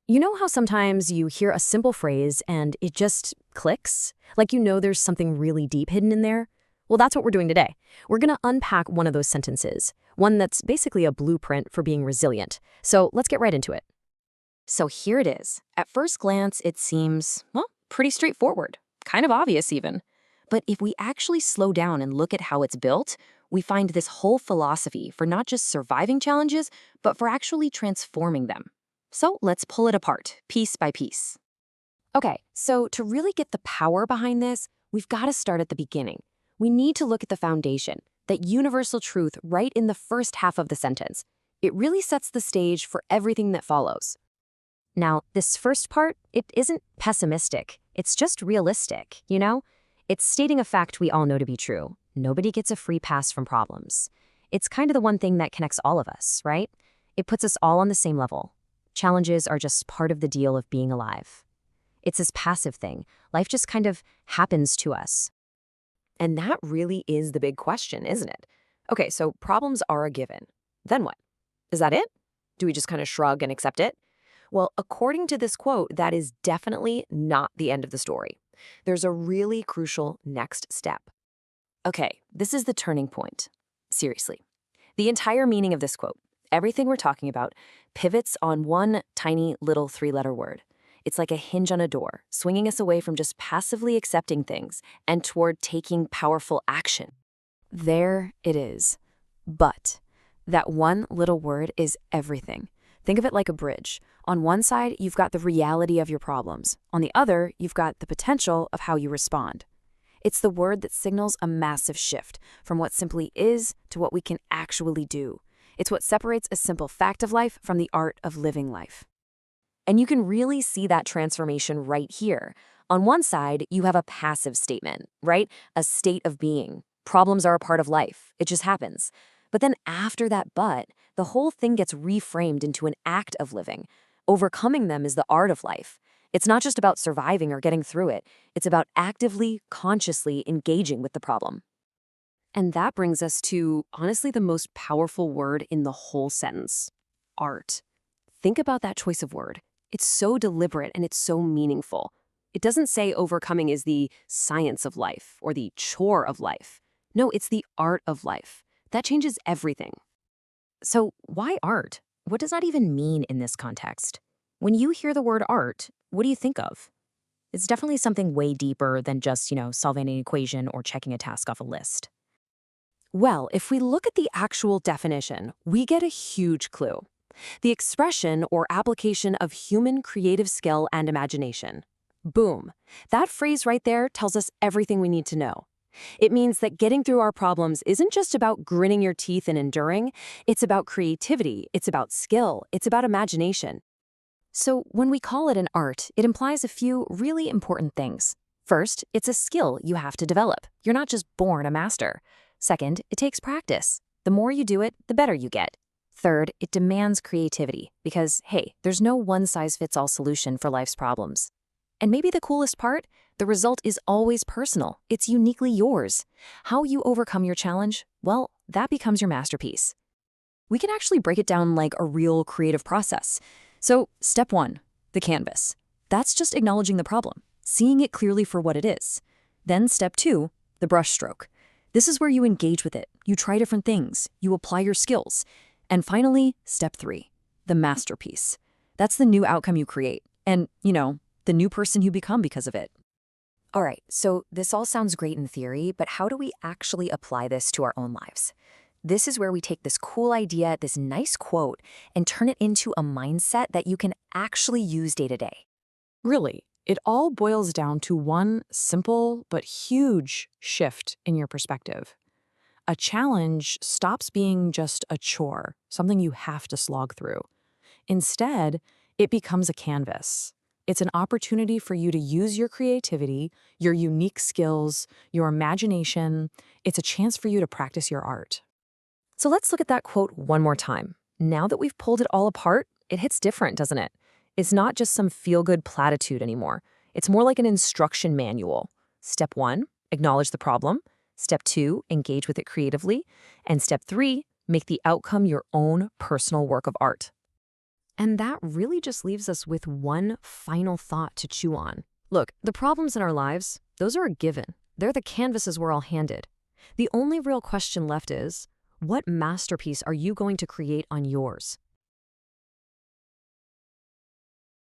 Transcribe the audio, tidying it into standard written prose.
You know how sometimes you hear a simple phrase and it just clicks? Like you know there's something really deep hidden in there? Well, that's what we're doing today. We're going to unpack one of those sentences, one that's basically a blueprint for being resilient. So let's get right into it. So here it is. At first glance, it seems, well, pretty straightforward, kind of obvious even. But if we actually slow down and look at how it's built, we find this whole philosophy for not just surviving challenges, but for actually transforming them. So let's pull it apart, piece by piece. Okay, so to really get the power behind this, we've got to start at the beginning. We need to look at the foundation, that universal truth right in the first half of the sentence. It really sets the stage for everything that follows. Now, this first part, it isn't pessimistic. It's just realistic, you know? It's stating a fact we all know to be true. Nobody gets a free pass from problems. It's kind of the one thing that connects all of us, right? It puts us all on the same level. Challenges are just part of the deal of being alive. It's this passive thing. Life just kind of happens to us. And that really is the big question, isn't it? Okay, so problems are a given. Then what? Is that it? Do we just kind of shrug and accept it? Well, according to this quote, that is definitely not the end of the story. There's a really crucial next step. Okay, this is the turning point. Seriously. The entire meaning of this quote, everything we're talking about, pivots on one tiny little three-letter word. It's like a hinge on a door, swinging us away from just passively accepting things and toward taking powerful action. There it is. But that one little word is everything. Think of it like a bridge. On one side, you've got the reality of your problems. On the other, you've got the potential of how you respond. It's the word that signals a massive shift from what simply is to what we can actually do. It's what separates a simple fact of life from the art of living life. And you can really see that transformation right here. On one side, you have a passive statement, right? A state of being. Problems are a part of life. It just happens. But then after that but, the whole thing gets reframed into an act of living. Overcoming them is the art of life. It's not just about surviving or getting through it. It's about actively, consciously engaging with the problem. And that brings us to, honestly, the most powerful word in the whole sentence, art. Think about that choice of word. It's so deliberate and it's so meaningful. It doesn't say overcoming is the science of life or the chore of life. No, it's the art of life. That changes everything. So why art? What does that even mean in this context? When you hear the word art, what do you think of? It's definitely something way deeper than just, solving an equation or checking a task off a list. Well, if we look at the actual definition, we get a huge clue. The expression or application of human creative skill and imagination. Boom. That phrase right there tells us everything we need to know. It means that getting through our problems isn't just about gritting your teeth and enduring. It's about creativity, it's about skill, it's about imagination. So when we call it an art, it implies a few really important things. First, it's a skill you have to develop. You're not just born a master. Second, it takes practice. The more you do it, the better you get. Third, it demands creativity because, hey, there's no one-size-fits-all solution for life's problems. And maybe the coolest part, the result is always personal. It's uniquely yours. How you overcome your challenge, well, that becomes your masterpiece. We can actually break it down like a real creative process. So, step one, the canvas. That's just acknowledging the problem, seeing it clearly for what it is. Then step two, the brushstroke. This is where you engage with it. You try different things. You apply your skills. And finally, step three, the masterpiece. That's the new outcome you create. And, the new person you become because of it. All right, so this all sounds great in theory, but how do we actually apply this to our own lives? This is where we take this cool idea, this nice quote, and turn it into a mindset that you can actually use day to day. Really, it all boils down to one simple but huge shift in your perspective. A challenge stops being just a chore, something you have to slog through. Instead, it becomes a canvas. It's an opportunity for you to use your creativity, your unique skills, your imagination. It's a chance for you to practice your art. So let's look at that quote one more time. Now that we've pulled it all apart, it hits different, doesn't it? It's not just some feel-good platitude anymore. It's more like an instruction manual. Step one, acknowledge the problem. Step two, engage with it creatively. And step three, make the outcome your own personal work of art. And that really just leaves us with one final thought to chew on. Look, the problems in our lives, those are a given. They're the canvases we're all handed. The only real question left is, what masterpiece are you going to create on yours?